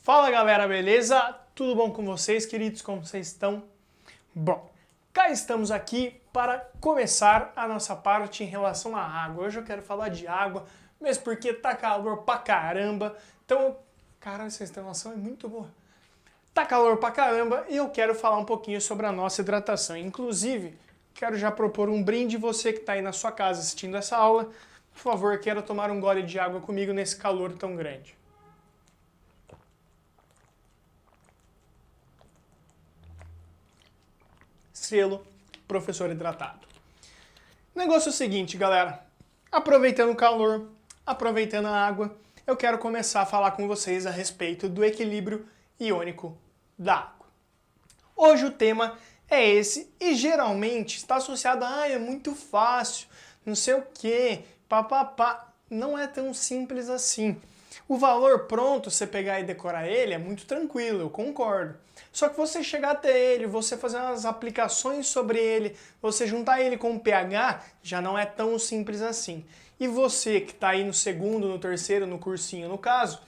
Fala galera, beleza? Tudo bom com vocês, queridos? Como vocês estão? Bom, cá estamos aqui para começar a nossa parte em relação à água. Hoje eu quero falar de água, mesmo porque tá calor pra caramba. Então, cara, essa instalação é muito boa. Tá calor pra caramba e eu quero falar um pouquinho sobre a nossa hidratação. Inclusive, quero já propor um brinde, você que está aí na sua casa assistindo essa aula. Por favor, quero tomar um gole de água comigo nesse calor tão grande. Selo professor hidratado. O negócio é o seguinte, galera. Aproveitando o calor, aproveitando a água, eu quero começar a falar com vocês a respeito do equilíbrio iônico da água. Hoje o tema é esse e geralmente está associado a é muito fácil, não sei o que, papapá. Não é tão simples assim. O valor pronto, você pegar e decorar ele, é muito tranquilo, eu concordo. Só que você chegar até ele, você fazer umas aplicações sobre ele, você juntar ele com o pH, já não é tão simples assim. E você que está aí no segundo, no terceiro, no cursinho, no caso,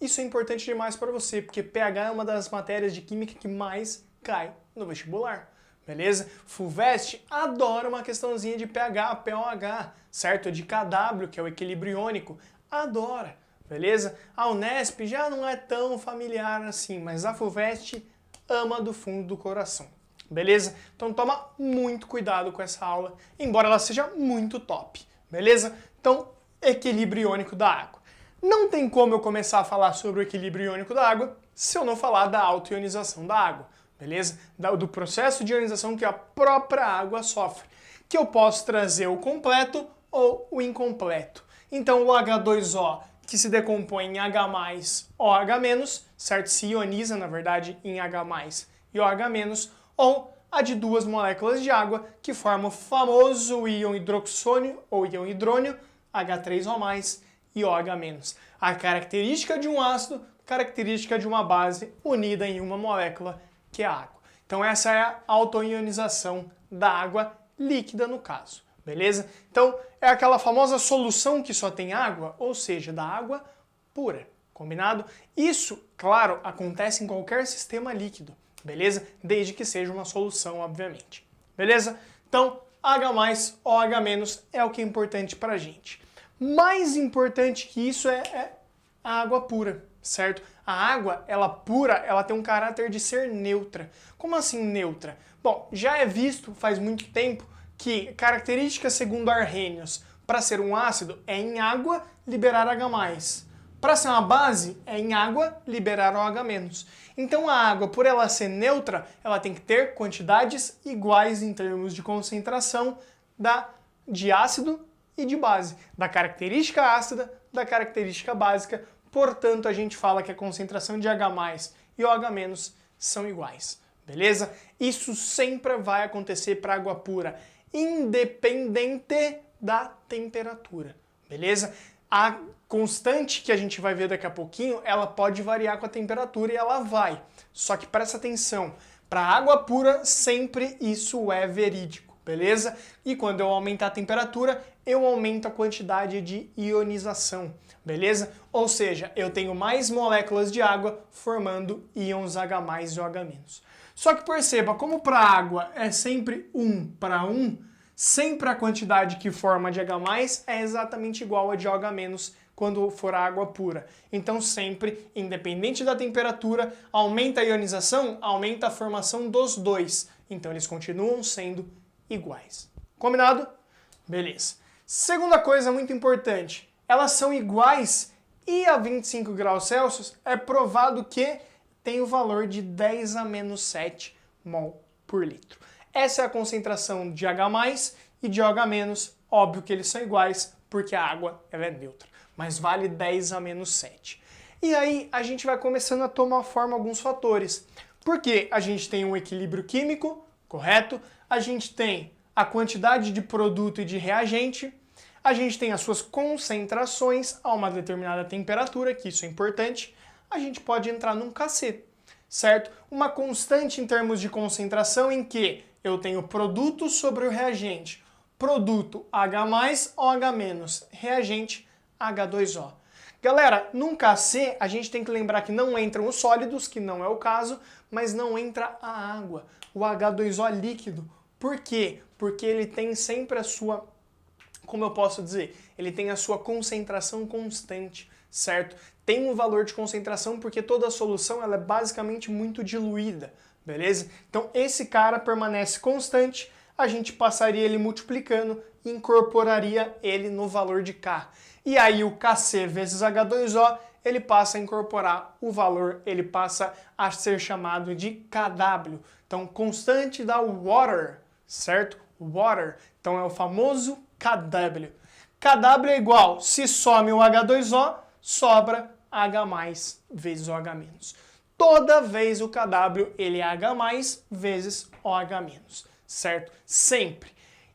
isso é importante demais para você, porque pH é uma das matérias de química que mais cai no vestibular. Beleza? FUVEST adora uma questãozinha de pH, pOH, certo? De KW, que é o equilíbrio iônico, adora. Beleza? A Unesp já não é tão familiar assim, mas a FUVEST ama do fundo do coração. Beleza? Então toma muito cuidado com essa aula, embora ela seja muito top. Beleza? Então, equilíbrio iônico da água. Não tem como eu começar a falar sobre o equilíbrio iônico da água se eu não falar da autoionização da água. Beleza? Do processo de ionização que a própria água sofre, que eu posso trazer o completo ou o incompleto. Então o H2O, que se decompõe em H+, OH-, certo? Se ioniza, na verdade, em H+, e OH-, ou a de duas moléculas de água, que formam o famoso íon hidroxônio ou íon hidrônio, H3O+, e OH-. A característica de um ácido, característica de uma base unida em uma molécula, que é a água. Então essa é a autoionização da água líquida no caso. Beleza? Então, é aquela famosa solução que só tem água, ou seja, da água pura. Combinado? Isso, claro, acontece em qualquer sistema líquido. Beleza? Desde que seja uma solução, obviamente. Beleza? Então, H+, OH- é o que é importante pra gente. Mais importante que isso é a água pura, certo? A água, ela pura, ela tem um caráter de ser neutra. Como assim neutra? Bom, já é visto faz muito tempo que característica segundo Arrhenius para ser um ácido é em água liberar H+. Para ser uma base é em água liberar OH-. Então a água, por ela ser neutra, ela tem que ter quantidades iguais em termos de concentração de ácido e de base, da característica ácida, da característica básica. Portanto, a gente fala que a concentração de H+ e OH- são iguais. Beleza? Isso sempre vai acontecer para água pura, independente da temperatura, beleza? A constante que a gente vai ver daqui a pouquinho, ela pode variar com a temperatura e ela vai. Só que presta atenção, para água pura sempre isso é verídico, beleza? E quando eu aumentar a temperatura, eu aumento a quantidade de ionização, beleza? Ou seja, eu tenho mais moléculas de água formando íons H+ e OH-. Só que perceba, como para a água é sempre 1 para 1, sempre a quantidade que forma de H+ é exatamente igual a de OH- quando for a água pura. Então sempre, independente da temperatura, aumenta a ionização, aumenta a formação dos dois. Então eles continuam sendo iguais. Combinado? Beleza. Segunda coisa muito importante, elas são iguais e a 25 graus Celsius é provado que tem o valor de 10 a menos 7 mol por litro. Essa é a concentração de H+ e de OH-, óbvio que eles são iguais porque a água ela é neutra, mas vale 10 a menos 7. E aí a gente vai começando a tomar forma alguns fatores, porque a gente tem um equilíbrio químico, correto? A gente tem a quantidade de produto e de reagente, a gente tem as suas concentrações a uma determinada temperatura, que isso é importante, a gente pode entrar num KC, certo? Uma constante em termos de concentração em que eu tenho produto sobre o reagente, produto H+, OH-, reagente H2O. Galera, num KC, a gente tem que lembrar que não entram os sólidos, que não é o caso, mas não entra a água, o H2O líquido. Por quê? Porque ele tem sempre a sua, como eu posso dizer, ele tem a sua concentração constante, certo? Tem um valor de concentração porque toda a solução ela é basicamente muito diluída, beleza? Então esse cara permanece constante, a gente passaria ele multiplicando e incorporaria ele no valor de K. E aí o Kc vezes H2O, ele passa a incorporar o valor, ele passa a ser chamado de Kw. Então constante da water, certo? Water, então é o famoso Kw. Kw é igual, se some o H2O, sobra H+ vezes OH-. Toda vez o Kw ele é H+ vezes OH-, certo? Sempre.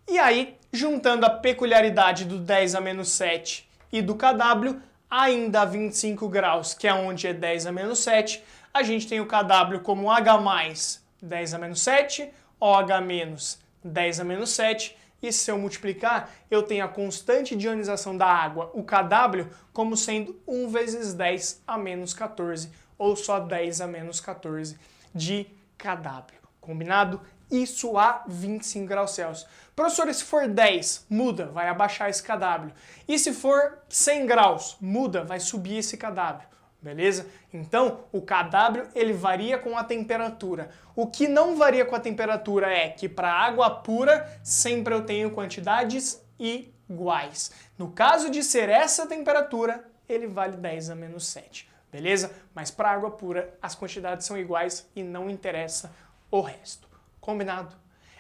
E aí, juntando a peculiaridade do 10⁻⁷ e do Kw, ainda a 25 graus, que é onde é 10⁻⁷, a gente tem o Kw como H+ 10⁻⁷, OH- 10⁻⁷, e se eu multiplicar, eu tenho a constante de ionização da água, o Kw, como sendo 1 vezes 10⁻14, ou só 10⁻14 de Kw. Combinado? Isso a 25 graus Celsius. Professor, e se for 10, muda, vai abaixar esse Kw. E se for 100 graus, muda, vai subir esse Kw. Beleza? Então, o Kw ele varia com a temperatura. O que não varia com a temperatura é que para água pura, sempre eu tenho quantidades iguais. No caso de ser essa temperatura, ele vale 10⁻⁷. Beleza? Mas para água pura, as quantidades são iguais e não interessa o resto. Combinado?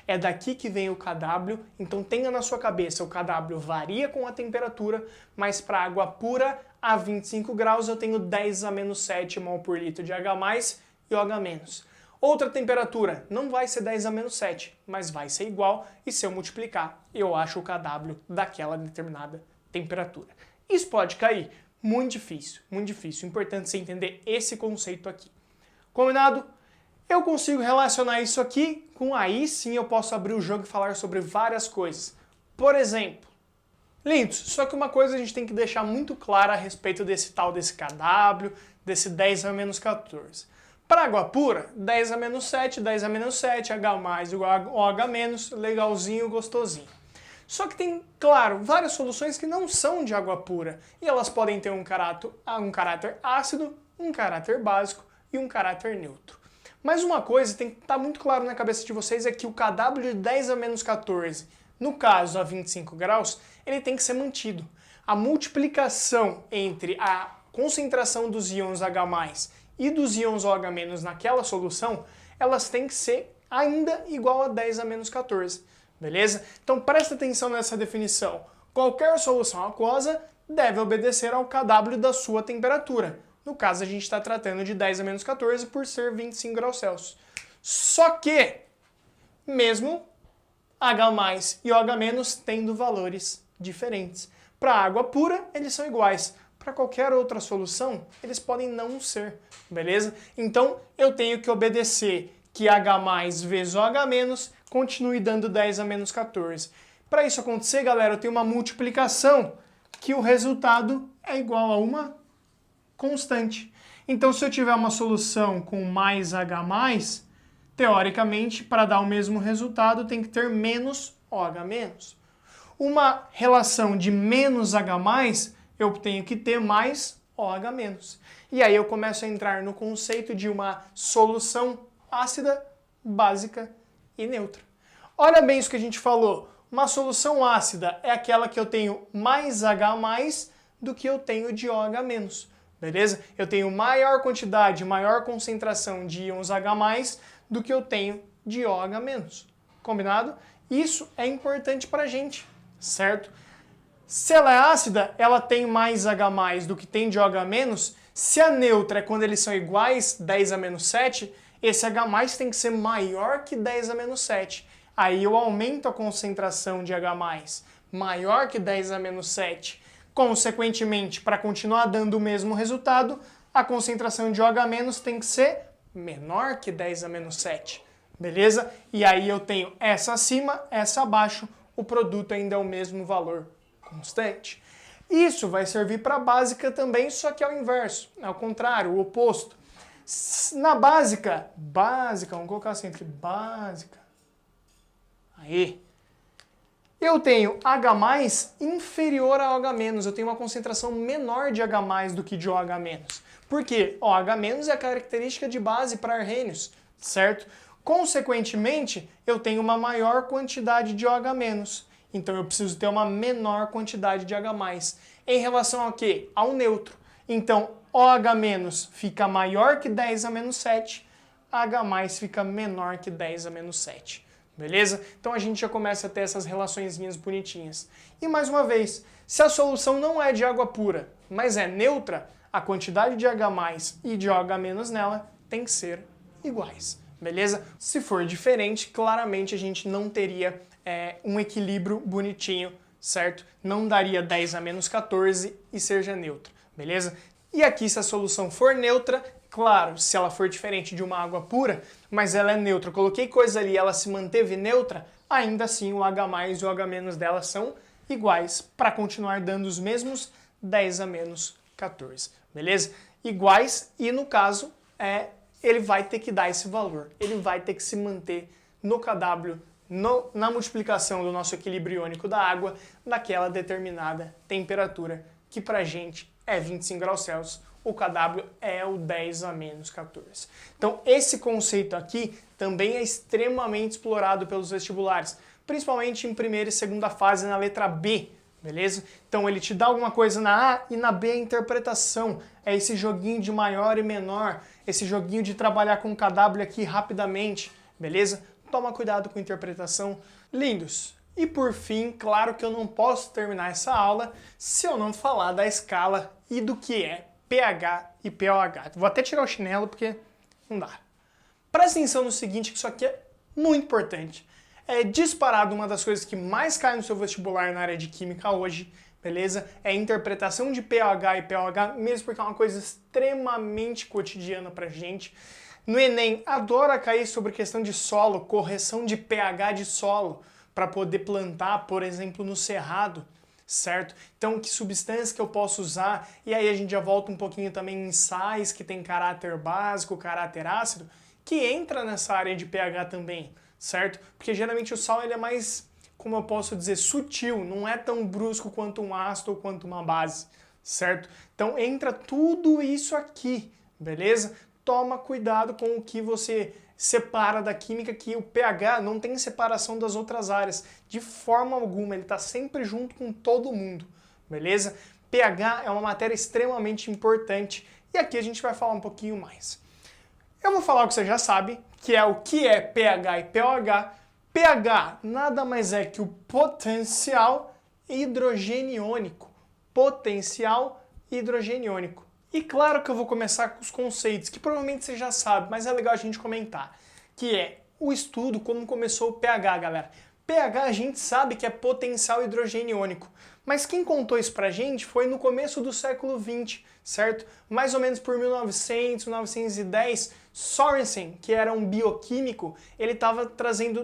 É daqui que vem o Kw, então tenha na sua cabeça, o Kw varia com a temperatura, mas para água pura, a 25 graus, eu tenho 10⁻⁷ mol por litro de H+ e OH-. Outra temperatura não vai ser 10⁻⁷, mas vai ser igual, e se eu multiplicar, eu acho o Kw daquela determinada temperatura. Isso pode cair? Muito difícil, muito difícil. Importante você entender esse conceito aqui. Combinado? Eu consigo relacionar isso aqui com aí sim eu posso abrir o jogo e falar sobre várias coisas. Por exemplo, lindos, só que uma coisa a gente tem que deixar muito clara a respeito desse Kw, desse 10⁻14. Para água pura, 10⁻⁷, 10⁻⁷, H+ igual a OH-, legalzinho, gostosinho. Só que tem, claro, várias soluções que não são de água pura e elas podem ter um caráter ácido, um caráter básico e um caráter neutro. Mas uma coisa tem que estar muito claro na cabeça de vocês é que o Kw de 10⁻14, no caso a 25 graus, ele tem que ser mantido. A multiplicação entre a concentração dos íons H+ e dos íons OH- naquela solução, elas têm que ser ainda igual a 10⁻14, beleza? Então presta atenção nessa definição. Qualquer solução aquosa deve obedecer ao Kw da sua temperatura. No caso, a gente está tratando de 10⁻14 por ser 25 graus Celsius. Só que, mesmo H+ e OH- tendo valores diferentes. Para água pura, eles são iguais. Para qualquer outra solução, eles podem não ser, beleza? Então, eu tenho que obedecer que H+ vezes OH- continue dando 10⁻14. Para isso acontecer, galera, eu tenho uma multiplicação que o resultado é igual a uma constante. Então, se eu tiver uma solução com mais H+, teoricamente, para dar o mesmo resultado, tem que ter menos OH-. Uma relação de menos H+, eu tenho que ter mais OH-. E aí eu começo a entrar no conceito de uma solução ácida, básica e neutra. Olha bem isso que a gente falou. Uma solução ácida é aquela que eu tenho mais H+ do que eu tenho de OH-. Beleza? Eu tenho maior quantidade, maior concentração de íons H+ do que eu tenho de OH-. Combinado? Isso é importante pra gente, certo? Se ela é ácida, ela tem mais H+ do que tem de OH-. Se a neutra é quando eles são iguais, 10⁻⁷, esse H+ tem que ser maior que 10⁻⁷. Aí eu aumento a concentração de H+ maior que 10⁻⁷. Consequentemente, para continuar dando o mesmo resultado, a concentração de OH- tem que ser menor que 10⁻⁷. Beleza? E aí eu tenho essa acima, essa abaixo, o produto ainda é o mesmo valor constante. Isso vai servir para a básica também, só que ao inverso, ao contrário, o oposto. Na básica, vamos colocar assim entre básica, aí, eu tenho H+ inferior a OH-, eu tenho uma concentração menor de H+ do que de OH-. Por quê? OH- é a característica de base para arrênios, certo? Consequentemente, eu tenho uma maior quantidade de OH-, então eu preciso ter uma menor quantidade de H+. Em relação ao quê? Ao neutro. Então, OH- fica maior que 10⁻⁷, H+ fica menor que 10⁻⁷. Beleza? Então a gente já começa a ter essas relaçõezinhas bonitinhas. E mais uma vez, se a solução não é de água pura, mas é neutra, a quantidade de H+ e de OH- nela tem que ser iguais. Beleza? Se for diferente, claramente a gente não teria um equilíbrio bonitinho, certo? Não daria 10⁻14 e seja neutra. Beleza? E aqui, se a solução for neutra, claro, se ela for diferente de uma água pura, mas ela é neutra, coloquei coisa ali e ela se manteve neutra, ainda assim o H+ e o OH- dela são iguais para continuar dando os mesmos 10⁻14, beleza? Iguais e no caso ele vai ter que dar esse valor, ele vai ter que se manter no kW, na multiplicação do nosso equilíbrio iônico da água, naquela determinada temperatura, que pra gente é 25 graus Celsius, o kW é o 10⁻14. Então esse conceito aqui também é extremamente explorado pelos vestibulares, principalmente em primeira e segunda fase na letra B, beleza? Então ele te dá alguma coisa na A e na B a interpretação, é esse joguinho de maior e menor, esse joguinho de trabalhar com kW aqui rapidamente, beleza? Toma cuidado com a interpretação. Lindos! E por fim, claro que eu não posso terminar essa aula se eu não falar da escala e do que é pH e pOH. Vou até tirar o chinelo porque não dá. Presta atenção no seguinte, que isso aqui é muito importante. É disparado uma das coisas que mais cai no seu vestibular na área de química hoje, beleza? É a interpretação de pH e pOH, mesmo porque é uma coisa extremamente cotidiana pra gente. No Enem, adora cair sobre questão de solo, correção de pH de solo, para poder plantar, por exemplo, no cerrado, certo? Então, que substância que eu posso usar? E aí a gente já volta um pouquinho também em sais que tem caráter básico, caráter ácido, que entra nessa área de pH também, certo? Porque geralmente o sal ele é mais, como eu posso dizer, sutil, não é tão brusco quanto um ácido ou quanto uma base, certo? Então entra tudo isso aqui, beleza? Toma cuidado com o que você separa da química, que o pH não tem separação das outras áreas, de forma alguma, ele está sempre junto com todo mundo, beleza? pH é uma matéria extremamente importante e aqui a gente vai falar um pouquinho mais. Eu vou falar o que você já sabe, que é o que é pH e pOH. pH nada mais é que o potencial hidrogeniônico. Potencial hidrogeniônico. E claro que eu vou começar com os conceitos, que provavelmente você já sabe, mas é legal a gente comentar, que é o estudo, como começou o pH, galera. pH a gente sabe que é potencial hidrogeniônico, mas quem contou isso pra gente foi no começo do século XX, certo? Mais ou menos por 1900, 1910, Sorensen, que era um bioquímico, ele estava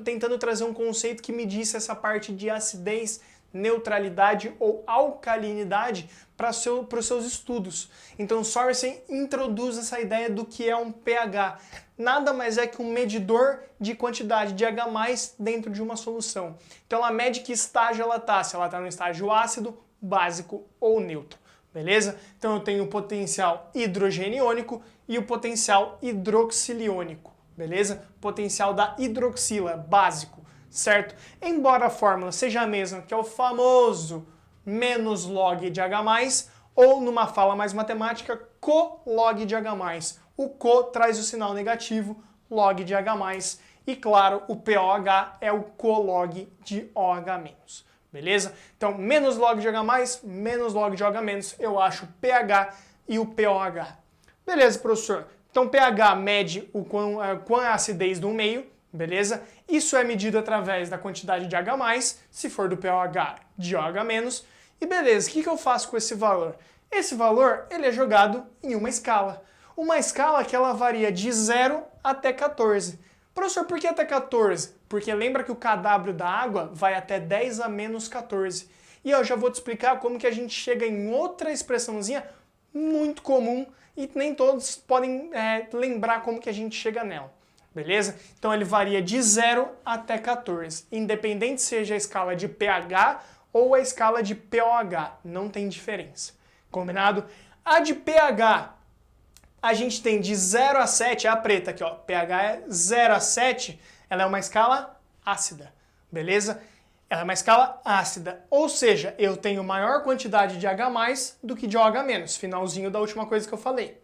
tentando trazer um conceito que medisse essa parte de acidez, neutralidade ou alcalinidade para os seus estudos. Então Sorensen introduz essa ideia do que é um pH. Nada mais é que um medidor de quantidade de H+ dentro de uma solução. Então ela mede que estágio ela está, se ela está no estágio ácido, básico ou neutro. Beleza? Então eu tenho o potencial hidrogeniônico e o potencial hidroxiliônico. Beleza? Potencial da hidroxila, básico. Certo? Embora a fórmula seja a mesma, que é o famoso menos log de H+, ou numa fala mais matemática, co-log de H+. O co traz o sinal negativo, log de H+, e claro, o pOH é o co-log de OH-. Beleza? Então, menos log de H+, menos log de OH-, eu acho o pH e o pOH. Beleza, professor? Então, pH mede o quão é a acidez do meio, beleza? Isso é medido através da quantidade de H+, se for do pOH, de OH-. E beleza, o que eu faço com esse valor? Esse valor ele é jogado em uma escala. Uma escala que ela varia de 0 até 14. Professor, por que até 14? Porque lembra que o kW da água vai até 10⁻⁴. E eu já vou te explicar como que a gente chega em outra expressãozinha muito comum e nem todos podem lembrar como que a gente chega nela. Beleza? Então ele varia de 0 até 14, independente seja a escala de pH ou a escala de pOH, não tem diferença. Combinado? A de pH, a gente tem de 0 a 7, é a preta aqui, ó, pH é 0 a 7, ela é uma escala ácida, beleza? Ela é uma escala ácida, ou seja, eu tenho maior quantidade de H+, do que de OH-, finalzinho da última coisa que eu falei.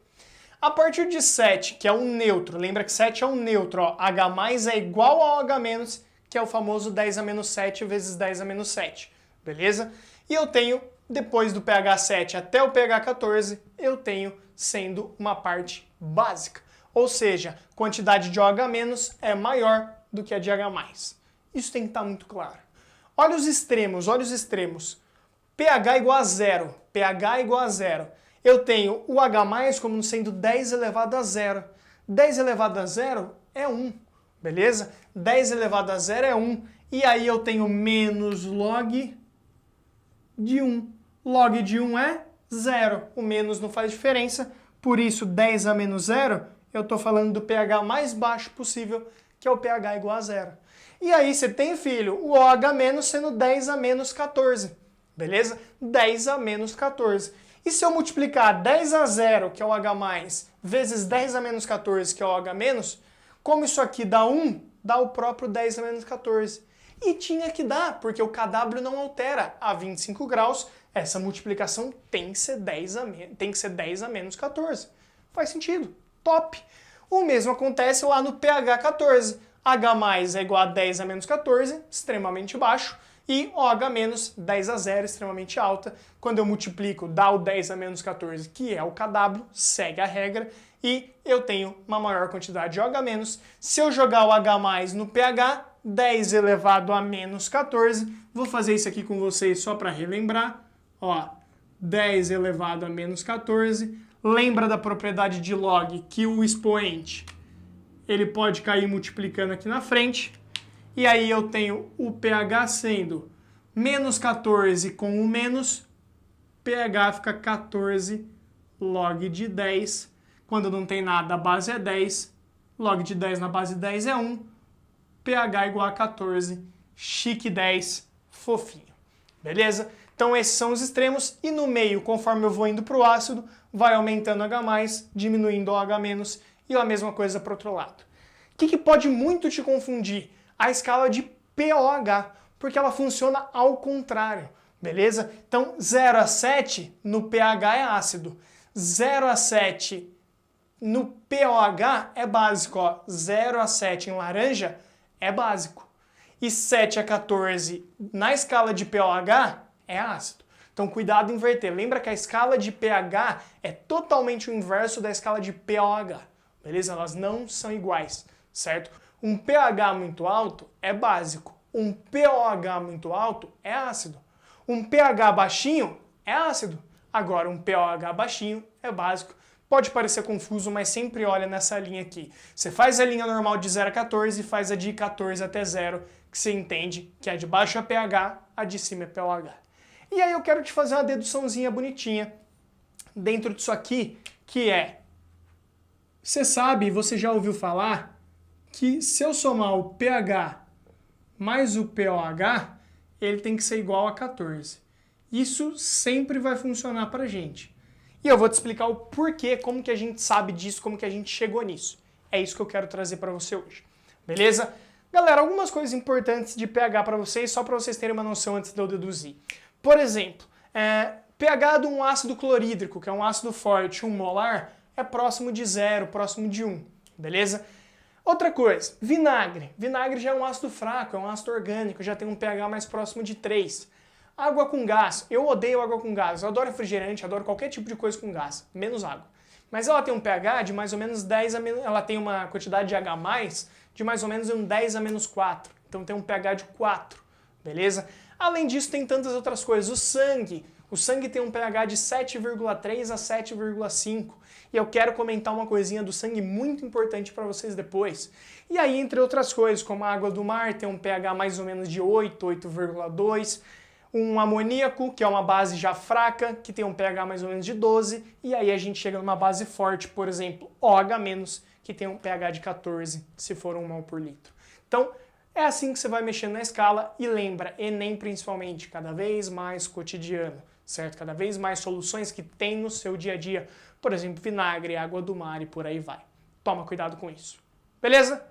A partir de 7, que é um neutro, lembra que 7 é um neutro, ó, H+ é igual a OH-, que é o famoso 10 a menos 7 vezes 10 a menos 7, beleza? E eu tenho, depois do pH 7 até o pH 14, eu tenho sendo uma parte básica, ou seja, quantidade de OH- é maior do que a de H+. Isso tem que estar muito claro. Olha os extremos, olha os extremos. pH igual a 0, pH igual a 0. Eu tenho o H+ como sendo 10 elevado a 0. 10 elevado a 0 é 1, beleza? 10 elevado a 0 é 1. E aí eu tenho menos log de 1. Log de 1 é 0. O menos não faz diferença, por isso 10 a menos 0, eu estou falando do pH mais baixo possível, que é o pH igual a 0. E aí você tem, filho, o OH- sendo 10 a menos 14, beleza? 10 a menos 14. E se eu multiplicar 10 a 0, que é o H+, vezes 10 a menos 14, que é o OH-, como isso aqui dá 1, dá o próprio 10 a menos 14. E tinha que dar, porque o KW não altera a 25 graus, essa multiplicação tem que ser 10 a menos 14. Faz sentido. Top! O mesmo acontece lá no pH 14. H+ é igual a 10 a menos 14, extremamente baixo, e OH- 10 a 0, extremamente alta. Quando eu multiplico, dá o 10 a menos 14, que é o KW, segue a regra, e eu tenho uma maior quantidade de OH-. Se eu jogar o H+ no pH, 10 elevado a menos 14, vou fazer isso aqui com vocês só para relembrar, ó, 10 elevado a menos 14, lembra da propriedade de log que o expoente ele pode cair multiplicando aqui na frente, e aí eu tenho o pH sendo menos 14 com o menos, pH fica 14 log de 10, quando não tem nada a base é 10, log de 10 na base de 10 é 1, pH igual a 14, chique 10, fofinho, beleza? Então esses são os extremos, e no meio, conforme eu vou indo para o ácido, vai aumentando H+, diminuindo OH-, e a mesma coisa para o outro lado. O que pode muito te confundir? A escala de pOH, porque ela funciona ao contrário, beleza? Então 0 a 7 no pH é ácido, 0 a 7 no pOH é básico, ó. 0 a 7 em laranja é básico. E 7 a 14 na escala de pOH é ácido. Então cuidado em inverter. Lembra que a escala de pH é totalmente o inverso da escala de pOH. Beleza? Elas não são iguais, certo? Um pH muito alto é básico. Um pOH muito alto é ácido. Um pH baixinho é ácido. Agora um pOH baixinho é básico. Pode parecer confuso, mas sempre olha nessa linha aqui. Você faz a linha normal de 0 a 14 e faz a de 14 até 0, que você entende que a de baixo é pH, a de cima é pOH. E aí eu quero te fazer uma deduçãozinha bonitinha dentro disso aqui, que é, você sabe, você já ouviu falar, que se eu somar o pH mais o pOH, ele tem que ser igual a 14. Isso sempre vai funcionar pra gente. E eu vou te explicar o porquê, como que a gente sabe disso, como que a gente chegou nisso. É isso que eu quero trazer para você hoje. Beleza? Galera, algumas coisas importantes de pH para vocês, só para vocês terem uma noção antes de eu deduzir. Por exemplo, pH de um ácido clorídrico, que é um ácido forte, 1 molar, é próximo de 0, próximo de 1. Beleza? Outra coisa, vinagre. Vinagre já é um ácido fraco, é um ácido orgânico, já tem um pH mais próximo de 3. Água com gás. Eu odeio água com gás. Eu adoro refrigerante, adoro qualquer tipo de coisa com gás, menos água. Mas ela tem um pH de mais ou menos 10 a menos... Ela tem uma quantidade de H+, de mais ou menos um 10 a menos 4. Então tem um pH de 4, beleza? Além disso, tem tantas outras coisas. O sangue tem um pH de 7,3 a 7,5. E eu quero comentar uma coisinha do sangue muito importante para vocês depois. E aí, entre outras coisas, como a água do mar tem um pH mais ou menos de 8, 8,2. um amoníaco, que é uma base já fraca, que tem um pH mais ou menos de 12, e aí a gente chega numa base forte, por exemplo, OH-, que tem um pH de 14, se for 1 mol por litro. Então, é assim que você vai mexendo na escala, e lembra, Enem principalmente, cada vez mais cotidiano, certo? Cada vez mais soluções que tem no seu dia a dia, por exemplo, vinagre, água do mar e por aí vai. Toma cuidado com isso, beleza?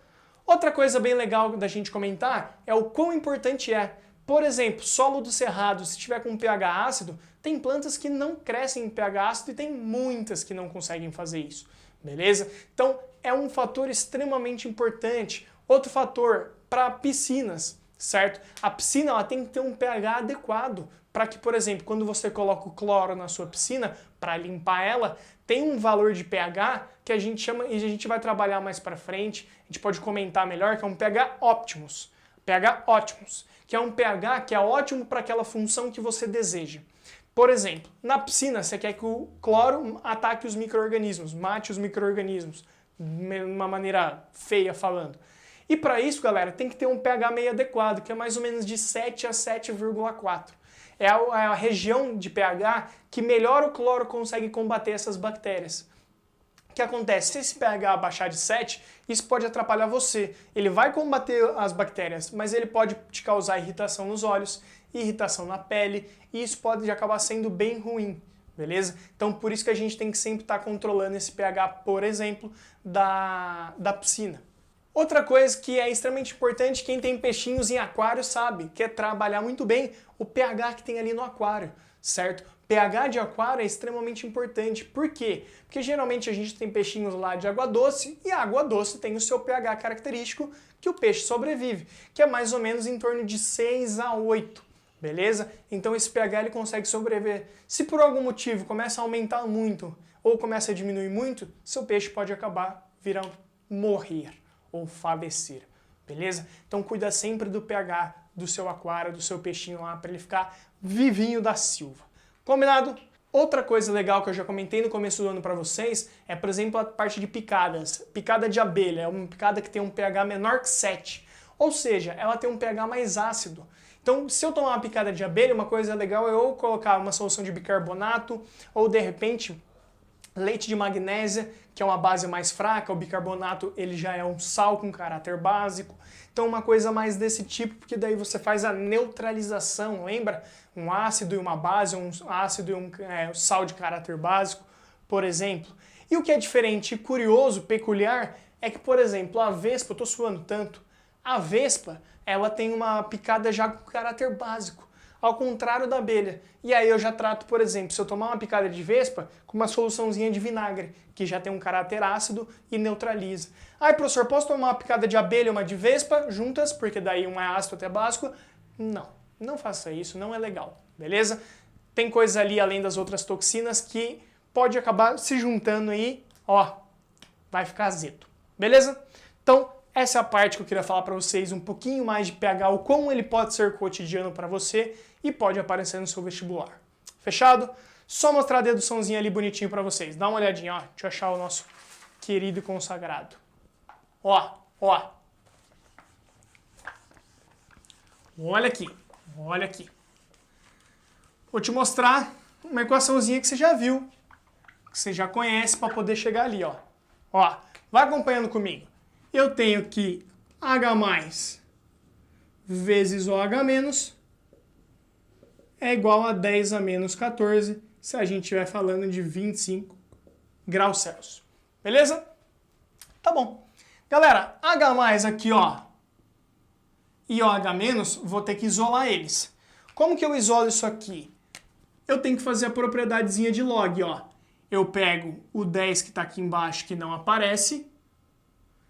Outra coisa bem legal da gente comentar é o quão importante é. Por exemplo, solo do cerrado, se tiver com pH ácido, tem plantas que não crescem em pH ácido e tem muitas que não conseguem fazer isso, beleza? Então, é um fator extremamente importante. Outro fator, para piscinas, certo? A piscina ela tem que ter um pH adequado para que, por exemplo, quando você coloca o cloro na sua piscina, para limpar ela, tem um valor de pH que a gente chama, e a gente vai trabalhar mais para frente, a gente pode comentar melhor, que é um pH óptimos. pH ótimos, que é um pH que é ótimo para aquela função que você deseja. Por exemplo, na piscina você quer que o cloro ataque os micro-organismos, mate os micro-organismos, de uma maneira feia falando. E para isso, galera, tem que ter um pH meio adequado, que é mais ou menos de 7 a 7,4. É a região de pH que melhor o cloro consegue combater essas bactérias. O que acontece? Se esse pH baixar de 7, isso pode atrapalhar você. Ele vai combater as bactérias, mas ele pode te causar irritação nos olhos, irritação na pele, e isso pode acabar sendo bem ruim, beleza? Então por isso que a gente tem que sempre estar controlando esse pH, por exemplo, da piscina. Outra coisa que é extremamente importante, quem tem peixinhos em aquário sabe, que é trabalhar muito bem o pH que tem ali no aquário, certo? pH de aquário é extremamente importante. Por quê? Porque geralmente a gente tem peixinhos lá de água doce e a água doce tem o seu pH característico que o peixe sobrevive, que é mais ou menos em torno de 6 a 8, beleza? Então esse pH ele consegue sobreviver. Se por algum motivo começa a aumentar muito ou começa a diminuir muito, seu peixe pode acabar virando morrer ou falecer, beleza? Então cuida sempre do pH do seu aquário, do seu peixinho lá, para ele ficar vivinho da Silva. Combinado? Outra coisa legal que eu já comentei no começo do ano para vocês é, por exemplo, a parte de picadas. Picada de abelha é uma picada que tem um pH menor que 7, ou seja, ela tem um pH mais ácido. Então, se eu tomar uma picada de abelha, uma coisa legal é ou colocar uma solução de bicarbonato ou, de repente, leite de magnésia, que é uma base mais fraca. O bicarbonato ele já é um sal com caráter básico. Então uma coisa mais desse tipo, porque daí você faz a neutralização, lembra? Um ácido e uma base, um ácido e um sal de caráter básico, por exemplo. E o que é diferente e curioso, peculiar, é que, por exemplo, a vespa, eu tô suando tanto, a vespa, ela tem uma picada já com caráter básico, ao contrário da abelha. E aí eu já trato, por exemplo, se eu tomar uma picada de vespa, com uma soluçãozinha de vinagre, que já tem um caráter ácido e neutraliza. Ai, professor, posso tomar uma picada de abelha e uma de vespa juntas, porque daí um é ácido até básico? Não, não faça isso, não é legal, beleza? Tem coisas ali, além das outras toxinas, que pode acabar se juntando aí, ó, vai ficar azedo, beleza? Então, essa é a parte que eu queria falar para vocês, um pouquinho mais de pH, o como ele pode ser cotidiano para você e pode aparecer no seu vestibular. Fechado? Só mostrar a deduçãozinha ali bonitinho para vocês. Dá uma olhadinha, ó. Deixa eu achar o nosso querido e consagrado. Ó, ó. Olha aqui, olha aqui. Vou te mostrar uma equaçãozinha que você já viu, que você já conhece para poder chegar ali, ó. Ó, vai acompanhando comigo. Eu tenho que H+ vezes OH- é igual a 10 a menos 14, se a gente estiver falando de 25 graus Celsius. Beleza? Tá bom. Galera, H+ aqui, ó, e OH-, vou ter que isolar eles. Como que eu isolo isso aqui? Eu tenho que fazer a propriedadezinha de log, ó. Eu pego o 10 que está aqui embaixo, que não aparece,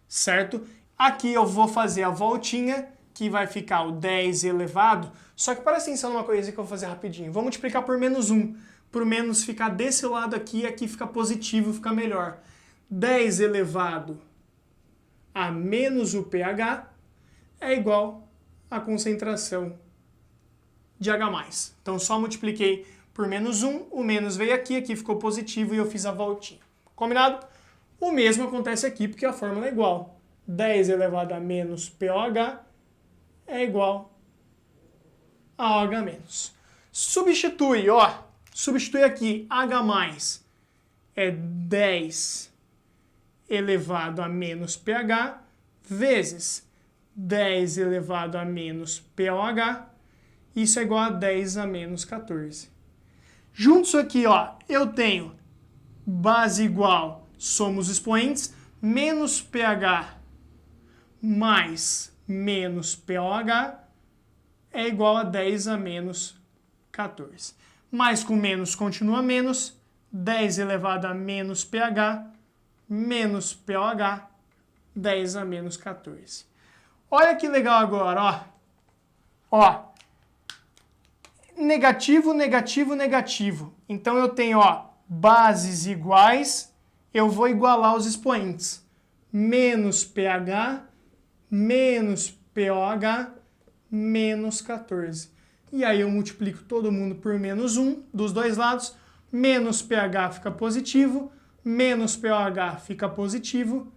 certo? Aqui eu vou fazer a voltinha, que vai ficar o 10 elevado, só que presta atenção numa coisa que eu vou fazer rapidinho. Vou multiplicar por -1, por menos ficar desse lado aqui, aqui fica positivo, fica melhor. 10 elevado a menos o pH é igual à concentração de H+. Então só multipliquei por -1, o menos veio aqui, aqui ficou positivo e eu fiz a voltinha. Combinado? O mesmo acontece aqui porque a fórmula é igual. 10 elevado a menos pOH é igual a OH-. Substitui, ó. Substitui aqui. H+ é 10 elevado a menos pH vezes 10 elevado a menos POH. Isso é igual a 10 a menos 14. Junto isso aqui, ó, eu tenho base igual, somos expoentes, menos pH mais menos POH é igual a 10 a menos 14. Mais com menos continua menos, 10 elevado a menos pH, menos POH, 10 a menos 14. Olha que legal agora, ó. Ó, negativo, negativo, negativo. Então eu tenho, ó, bases iguais, eu vou igualar os expoentes. Menos pH, menos POH, menos 14. E aí eu multiplico todo mundo por menos 1 dos dois lados, menos pH fica positivo, menos POH fica positivo,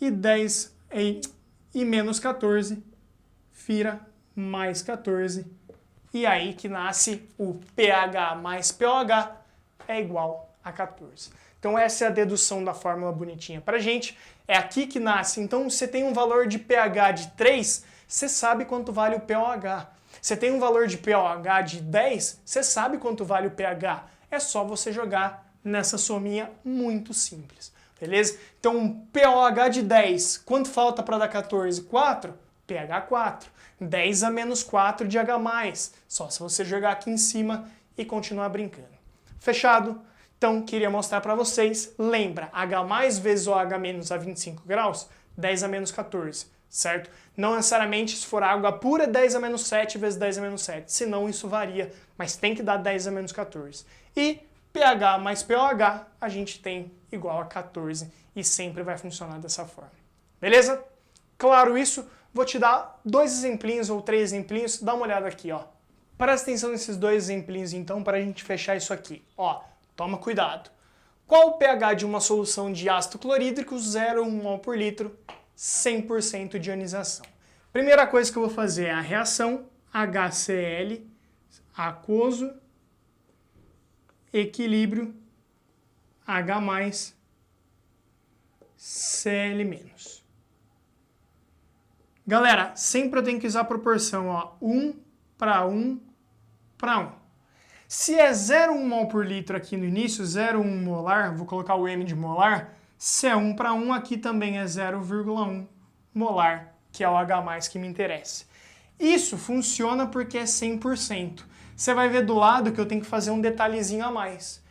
e 10 e menos 14 vira mais 14. E aí que nasce o pH mais POH é igual a 14. Então essa é a dedução da fórmula bonitinha pra gente. É aqui que nasce. Então você tem um valor de pH de 3, você sabe quanto vale o POH. Você tem um valor de POH de 10, você sabe quanto vale o pH. É só você jogar nessa sominha muito simples. Beleza? Então um POH de 10, quanto falta para dar 14? 4? pH 4. 10 a menos 4 de H+. Só se você jogar aqui em cima e continuar brincando. Fechado? Então, queria mostrar para vocês. Lembra, H+ vezes OH- a 25 graus, 10 a menos 14, certo? Não necessariamente, se for água pura, 10 a menos 7 vezes 10 a menos 7. Senão, isso varia, mas tem que dar 10 a menos 14. E pH mais POH, a gente tem igual a 14 e sempre vai funcionar dessa forma. Beleza? Claro isso. Vou te dar 2 exemplinhos ou 3 exemplinhos, dá uma olhada aqui, ó. Presta atenção nesses 2 exemplinhos, então, para a gente fechar isso aqui. Ó, toma cuidado. Qual o pH de uma solução de ácido clorídrico 0,1 mol por litro, 100% de ionização? Primeira coisa que eu vou fazer é a reação HCl, aquoso, equilíbrio, H+, Cl-. Galera, sempre eu tenho que usar a proporção, ó, 1 para 1 para 1. Se é 0,1 mol por litro aqui no início, 0,1 molar, vou colocar o M de molar, se é 1 para 1, aqui também é 0,1 molar, que é o H+ que me interessa. Isso funciona porque é 100%. Você vai ver do lado que eu tenho que fazer um detalhezinho a mais.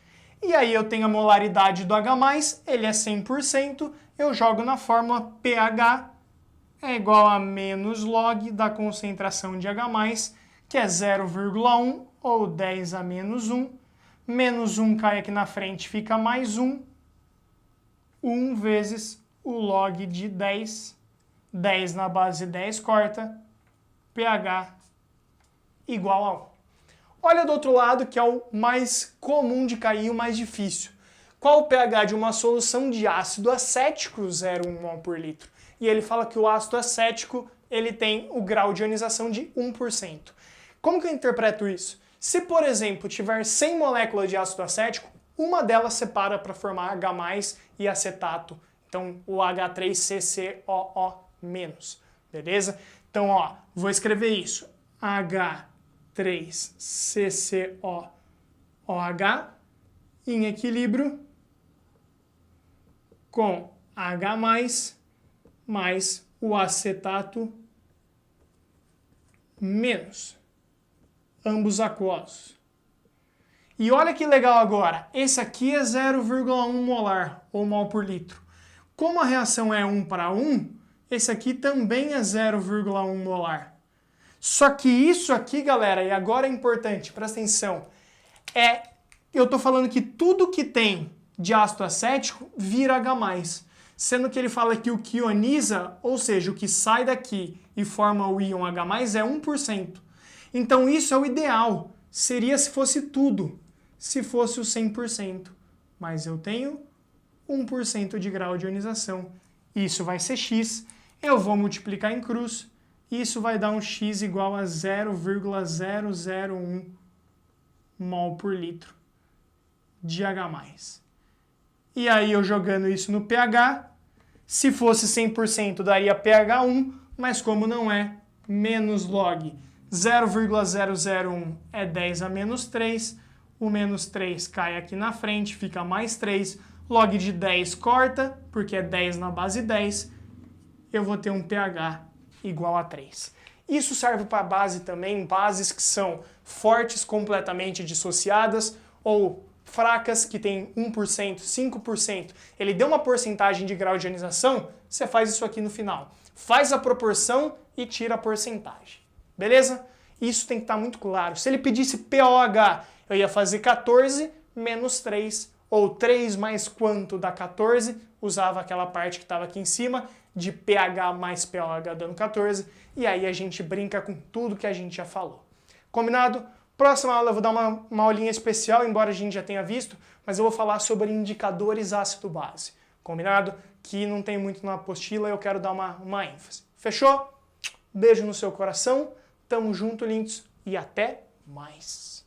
E aí eu tenho a molaridade do H+, ele é 100%, eu jogo na fórmula pH é igual a menos log da concentração de H+, que é 0,1 ou 10 a menos 1. Menos 1 cai aqui na frente, fica mais 1. 1 vezes o log de 10. 10 na base 10 corta. pH igual a 1. Olha do outro lado, que é o mais comum de cair e o mais difícil. Qual o pH de uma solução de ácido acético 0,1 mol por litro? E ele fala que o ácido acético ele tem o grau de ionização de 1%. Como que eu interpreto isso? Se, por exemplo, tiver 100 moléculas de ácido acético, uma delas separa para formar H+ e acetato. Então, o H3CCOO-. Beleza? Então, ó, vou escrever isso. H3CCOOH em equilíbrio com H+ mais o acetato menos, ambos aquosos. E olha que legal agora, esse aqui é 0,1 molar, ou mol por litro. Como a reação é 1 para 1, esse aqui também é 0,1 molar. Só que isso aqui, galera, e agora é importante, presta atenção, eu estou falando que tudo que tem de ácido acético vira H+. Sendo que ele fala que o que ioniza, ou seja, o que sai daqui e forma o íon H+, é 1%. Então isso é o ideal. Seria se fosse tudo, se fosse o 100%. Mas eu tenho 1% de grau de ionização. Isso vai ser x. Eu vou multiplicar em cruz. Isso vai dar um x igual a 0,001 mol por litro de H+. E aí eu jogando isso no pH, se fosse 100% daria pH 1, mas como não é, menos log 0,001 é 10 a menos 3, o menos 3 cai aqui na frente, fica mais 3, log de 10 corta, porque é 10 na base 10, eu vou ter um pH igual a 3. Isso serve para base também, bases que são fortes completamente dissociadas ou fracas que tem 1%, 5%. Ele deu uma porcentagem de grau de ionização, você faz isso aqui no final. Faz a proporção e tira a porcentagem. Beleza? Isso tem que estar muito claro. Se ele pedisse POH, eu ia fazer 14 menos 3, ou 3 mais quanto dá 14, usava aquela parte que estava aqui em cima, de pH mais POH dando 14, e aí a gente brinca com tudo que a gente já falou. Combinado? Próxima aula eu vou dar uma aulinha especial, embora a gente já tenha visto, mas eu vou falar sobre indicadores ácido-base. Combinado? Que não tem muito na apostila, eu quero dar uma ênfase. Fechou? Beijo no seu coração, tamo junto, lindos, e até mais!